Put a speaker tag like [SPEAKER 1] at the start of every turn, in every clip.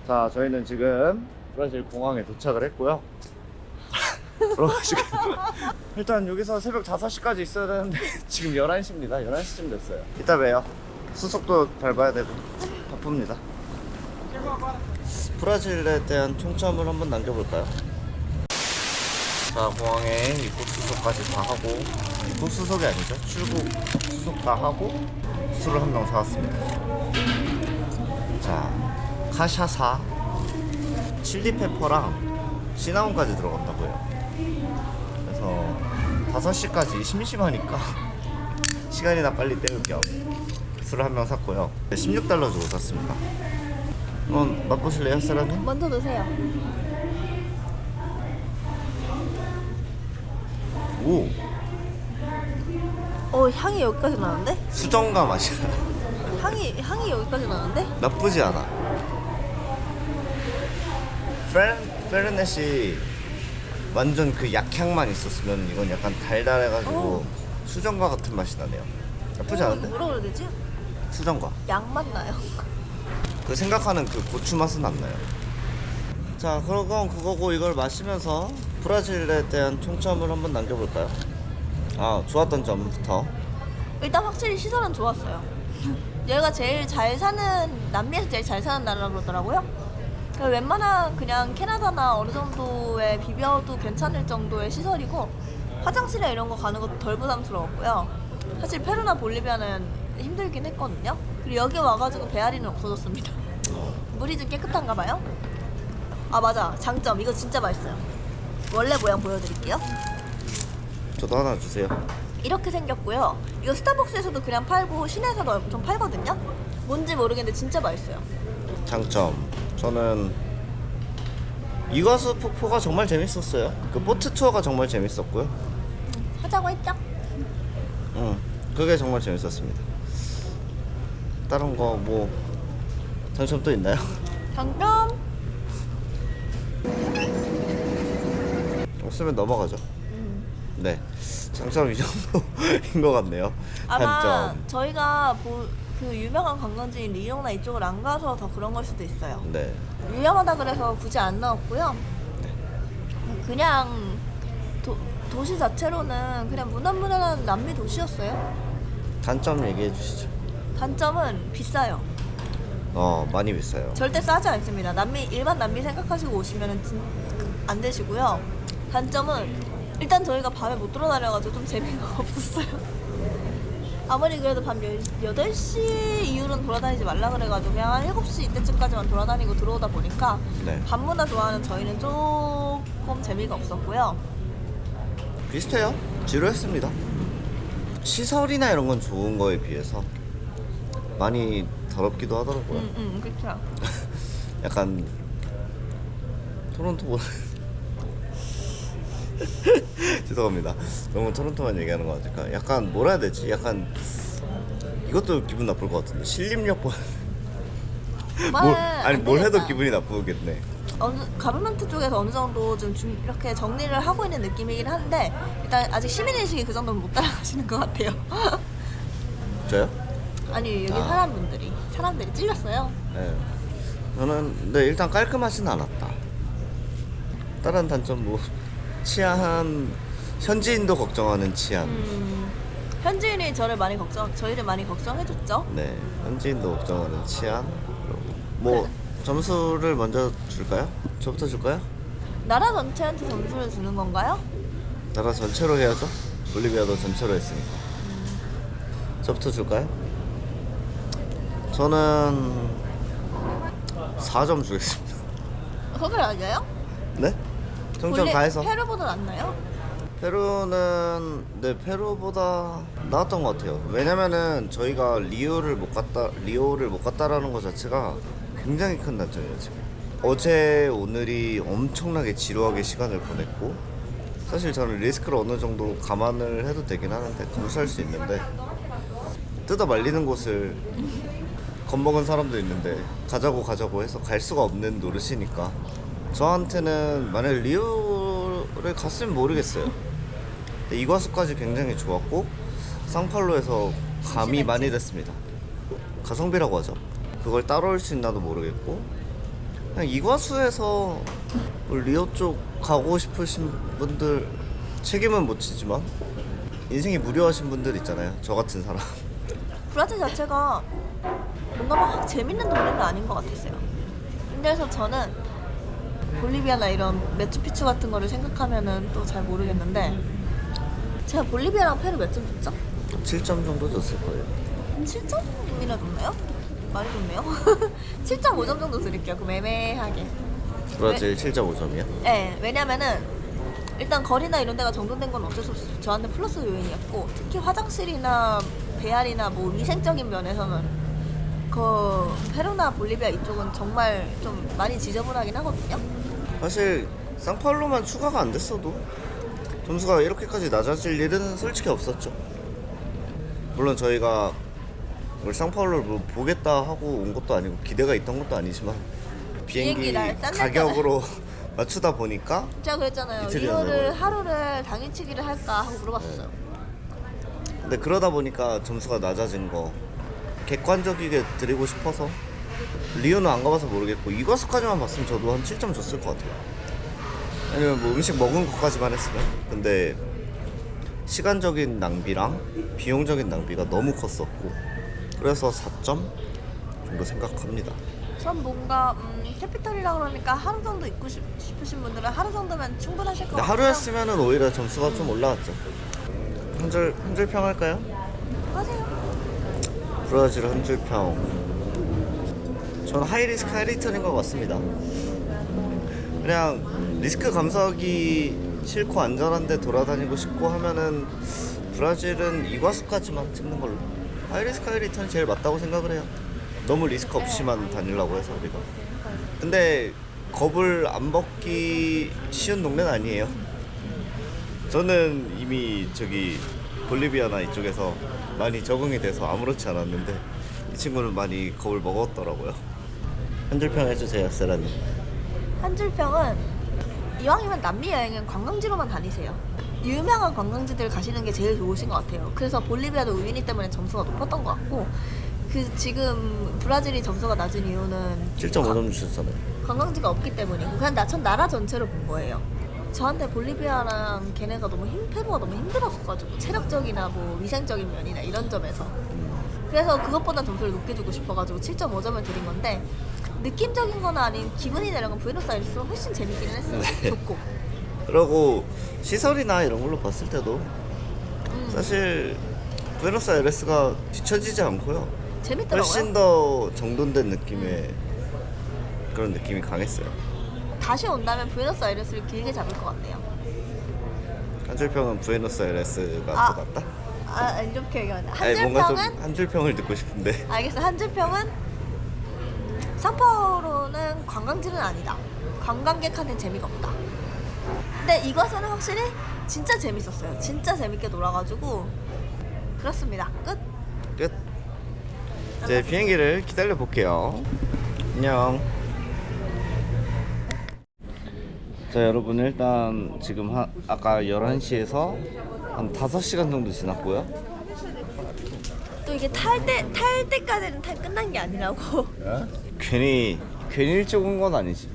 [SPEAKER 1] 자, 저희는 지금 브라질 공항에 도착을 했고요. 일단 여기서 새벽 5시까지 있어야 되는데 지금 11시입니다. 11시쯤 됐어요. 이따 봬요. 수속도 밟아야 되고 바쁩니다. 브라질에 대한 총점을 한번 남겨볼까요? 자, 공항에 입국 수속까지 다 하고, 입국 수속이 아니죠, 출국 수속 다 하고 술을 한 병 사왔습니다. 자, 카샤사 칠리페퍼랑 시나몬까지 들어간다고요. 그래서 5시까지 심심하니까 시간이나 빨리 때울 겸 술을 한 병 샀고요. 16달러 주고 샀습니다. 한번 맛보실래요, 사라님?
[SPEAKER 2] 먼저 드세요.
[SPEAKER 1] 오!
[SPEAKER 2] 향이 여기까지 나는데?
[SPEAKER 1] 수정과 맛이야.
[SPEAKER 2] 향이 여기까지 나는데?
[SPEAKER 1] 나쁘지 않아. 페르넷이 완전 그 약향만 있었으면 이건 약간 달달해가지고 수정과 같은 맛이 나네요. 나쁘지 않은데?
[SPEAKER 2] 뭐라 그래야 되지?
[SPEAKER 1] 수정과.
[SPEAKER 2] 양맛 나요.
[SPEAKER 1] 그 생각하는 그 고추 맛은 안 나요. 자, 그건 그거고 이걸 마시면서 브라질에 대한 총점을 한번 남겨볼까요? 아, 좋았던 점부터.
[SPEAKER 2] 일단 확실히 시설은 좋았어요. 여기가 제일 잘 사는, 남미에서 제일 잘 사는 나라라고 그러더라고요. 웬만한 그냥 캐나다나 어느 정도의 비벼도 괜찮을 정도의 시설이고, 화장실에 이런 거 가는 것도 덜 부담스러웠고요. 사실 페루나 볼리비아는 힘들긴 했거든요. 그리고 여기 와가지고 배앓이는 없어졌습니다. 물이 좀 깨끗한가 봐요. 아, 맞아, 장점 이거 진짜 맛있어요. 원래 모양 보여드릴게요.
[SPEAKER 1] 저도 하나 주세요.
[SPEAKER 2] 이렇게 생겼고요. 이거 스타벅스에서도 그냥 팔고 시내에서도 엄청 팔거든요. 뭔지 모르겠는데 진짜 맛있어요.
[SPEAKER 1] 장점, 저는 이과수 폭포가 정말 재밌었어요. 그 보트 투어가 정말 재밌었고요.
[SPEAKER 2] 하자고 했죠?
[SPEAKER 1] 그게 정말 재밌었습니다. 다른 거 뭐 장점 또 있나요?
[SPEAKER 2] 장점?
[SPEAKER 1] 없으면 넘어가죠. 네, 장점 이 정도인 것 같네요.
[SPEAKER 2] 아마
[SPEAKER 1] 단점.
[SPEAKER 2] 저희가 그 유명한 관광지인 리옹나 이쪽을 안 가서 더 그런 걸 수도 있어요.
[SPEAKER 1] 네,
[SPEAKER 2] 유명하다 그래서 굳이 안 넣었고요. 그냥 도시 자체로는 그냥 무난무난한 남미 도시였어요.
[SPEAKER 1] 단점 얘기해 주시죠.
[SPEAKER 2] 단점은 비싸요.
[SPEAKER 1] 많이 비싸요.
[SPEAKER 2] 절대 싸지 않습니다. 일반 남미 생각하시고 오시면 안 되시고요. 단점은 일단 저희가 밤에 못 돌아다녀가지고 좀 재미가 없었어요. 아무리 그래도 밤 8시 이후로는 돌아다니지 말라 그래가지고 그냥 한 7시 이때쯤까지만 돌아다니고 들어오다 보니까
[SPEAKER 1] 네,
[SPEAKER 2] 밤문화 좋아하는 저희는 조금 재미가 없었고요.
[SPEAKER 1] 비슷해요. 지루했습니다. 시설이나 이런 건 좋은 거에 비해서 많이 더럽기도 하더라고요.
[SPEAKER 2] 그렇죠.
[SPEAKER 1] 약간 토론토 죄송합니다. 너무 토론토만 얘기하는 거 같으니까 약간 뭐라 해야 되지? 약간 이것도 기분 나쁠 것 같은데 신림역 뭘 해도 기분이 나쁘겠네.
[SPEAKER 2] 가버먼트 쪽에서 어느 정도 좀 이렇게 정리를 하고 있는 느낌이긴 한데 일단 아직 시민의식이 그 정도는 못 따라가시는 것 같아요.
[SPEAKER 1] 저요?
[SPEAKER 2] 아니 여기 사람들이 찔렸어요.
[SPEAKER 1] 네. 저는 일단 깔끔하진 않았다. 다른 단점 뭐 치안, 현지인도 걱정하는 치안.
[SPEAKER 2] 현지인이 저희를 많이 걱정해줬죠.
[SPEAKER 1] 네, 현지인도 걱정하는 치안. 뭐 점수를 먼저 줄까요? 저부터 줄까요?
[SPEAKER 2] 나라 전체한테 점수를 주는 건가요?
[SPEAKER 1] 나라 전체로 해야죠. 볼리비아도 전체로 했으니까. 저부터 줄까요? 저는 4점 주겠습니다.
[SPEAKER 2] 그걸 아니에요?
[SPEAKER 1] 네? 총점 다 해서.
[SPEAKER 2] 페루보다 낫나요?
[SPEAKER 1] 페루는 페루보다 나았던 것 같아요. 왜냐면은 저희가 리오를 못 갔다라는 것 자체가 굉장히 큰 단점이에요. 지금 어제 오늘이 엄청나게 지루하게 시간을 보냈고, 사실 저는 리스크를 어느 정도 감안을 해도 되긴 하는데 감수할 수 있는데, 뜯어 말리는 곳을 겁먹은 사람도 있는데 가자고 해서 갈 수가 없는 노릇이니까 저한테는 만약에 리오를 갔으면 모르겠어요. 근데 이과수까지 굉장히 좋았고 상팔로에서 감이 많이 됐습니다. 가성비라고 하죠. 그걸 따라올 수 있나도 모르겠고 그냥 이과수에서 뭐 리오 쪽 가고 싶으신 분들 책임은 못 지지만 인생이 무료하신 분들 있잖아요. 저 같은 사람.
[SPEAKER 2] 브라질 자체가 뭔가 막 확 재밌는 동네는 아닌 것 같았어요. 그래서 저는 볼리비아나 이런 매추피추 같은 거를 생각하면은 또 잘 모르겠는데 제가 볼리비아랑 페루 몇 점 줬죠?
[SPEAKER 1] 7점 정도 줬을 거예요.
[SPEAKER 2] 7점이나 줬나요? 많이 줬네요. 7.5점 정도 드릴게요. 그 애매하게.
[SPEAKER 1] 브라질 7.5점이야?
[SPEAKER 2] 네, 왜냐면은 일단 거리나 이런 데가 정돈된 건 어쩔 수 없어요. 저한테 플러스 요인이었고 특히 화장실이나 배알이나 뭐 위생적인 면에서는 그 페루나 볼리비아 이쪽은 정말 좀 많이 지저분하긴 하거든요.
[SPEAKER 1] 사실 상파울로만 추가가 안 됐어도 점수가 이렇게까지 낮아질 일은 솔직히 없었죠. 물론 저희가 뭘 상파울로를 뭐 보겠다 하고 온 것도 아니고 기대가 있던 것도 아니지만 비행기 가격으로 맞추다 보니까
[SPEAKER 2] 제가 그랬잖아요.
[SPEAKER 1] 이틀이
[SPEAKER 2] 리오를
[SPEAKER 1] 남아요.
[SPEAKER 2] 하루를 당일치기를 할까 하고 물어봤었어요.
[SPEAKER 1] 근데 그러다 보니까 점수가 낮아진 거 객관적이게 드리고 싶어서 리오는 안 가봐서 모르겠고 이과수까지만 봤으면 저도 한 7점 줬을 것 같아요. 아니면 뭐 음식 먹은 것까지만 했으면. 근데 시간적인 낭비랑 비용적인 낭비가 너무 컸었고 그래서 4점 정도 생각합니다.
[SPEAKER 2] 전 뭔가 캐피탈이라 그러니까 하루 정도 있고 싶으신 분들은 하루 정도면 충분하실 것
[SPEAKER 1] 근데
[SPEAKER 2] 같아요.
[SPEAKER 1] 하루였으면 오히려 점수가 좀 올라갔죠. 한 줄 평 할까요?
[SPEAKER 2] 하세요.
[SPEAKER 1] 브라질 한 줄 평. 전 하이리스크 하이리턴인 것 같습니다. 그냥 리스크 감수하기 싫고 안전한데 돌아다니고 싶고 하면은 브라질은 이과수까지만 찍는 걸로. 하이리스크 하이리턴이 제일 맞다고 생각을 해요. 너무 리스크 없이만 다니려고 해서 우리가. 근데 겁을 안 먹기 쉬운 동네는 아니에요. 저는 이미 저기 볼리비아나 이쪽에서 많이 적응이 돼서 아무렇지 않았는데 이 친구는 많이 겁을 먹었더라고요. 한 줄 평 해주세요, 세라님.
[SPEAKER 2] 한 줄 평은 이왕이면 남미 여행은 관광지로만 다니세요. 유명한 관광지들 가시는 게 제일 좋으신 것 같아요. 그래서 볼리비아도 우유니 때문에 점수가 높았던 것 같고 그 지금 브라질이 점수가 낮은 이유는
[SPEAKER 1] 7.5점 주셨잖아요.
[SPEAKER 2] 관광지가 없기 때문이고 그냥 전 나라 전체로 본 거예요. 저한테 볼리비아랑 걔네가 너무 페루가 너무 힘들었어가지고 체력적이나 뭐 위생적인 면이나 이런 점에서 그래서 그것보다 점수를 높게 주고 싶어가지고 7.5점을 드린 건데 느낌적인 건 아닌 기분이 내는 건 부에노스아이레스가 훨씬 재밌기는 했어요.
[SPEAKER 1] 네.
[SPEAKER 2] 좋고
[SPEAKER 1] 그리고 시설이나 이런 걸로 봤을 때도 사실 부에노스아이레스가 뒤처지지 않고요.
[SPEAKER 2] 재밌더라고요.
[SPEAKER 1] 훨씬 더 정돈된 느낌의 그런 느낌이 강했어요.
[SPEAKER 2] 다시 온다면 부에노스아이레스를 길게 잡을 것 같네요.
[SPEAKER 1] 한 줄 평은 부에노스아이레스가 더 낫다?
[SPEAKER 2] 아 이렇게 얘기하네. 한
[SPEAKER 1] 아니
[SPEAKER 2] 줄
[SPEAKER 1] 뭔가
[SPEAKER 2] 평은
[SPEAKER 1] 좀 한 줄 평을 듣고 싶은데.
[SPEAKER 2] 알겠어. 한 줄 평은 사파우로는 관광지는 아니다. 관광객한테는 재미가 없다. 근데 이것은 확실히 진짜 재밌었어요. 진짜 재밌게 놀아가지고 그렇습니다. 끝.
[SPEAKER 1] 끝. 이제 비행기를 기다려 볼게요. 안녕. 자 여러분 일단 지금 아까 11시에서 한 5시간 정도 지났고요.
[SPEAKER 2] 또 이게 탈 때까지는 끝난 게 아니라고.
[SPEAKER 1] 괜히 일찍 온 건 아니지.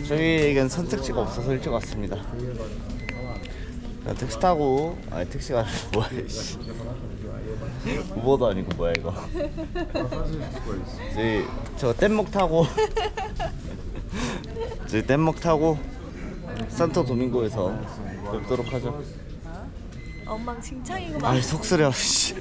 [SPEAKER 1] 저희에겐 선택지가 없어서 일찍 왔습니다. 택시 타고 택시가 아니라 뭐야 씨. 우버도 아니고 뭐야 이거. 저희 저 뗏목 타고 저희 뗏목 타고 산토 도밍고에서 뵙도록 하죠.
[SPEAKER 2] 엉망진창이구만.
[SPEAKER 1] 아이 속쓰려 씨.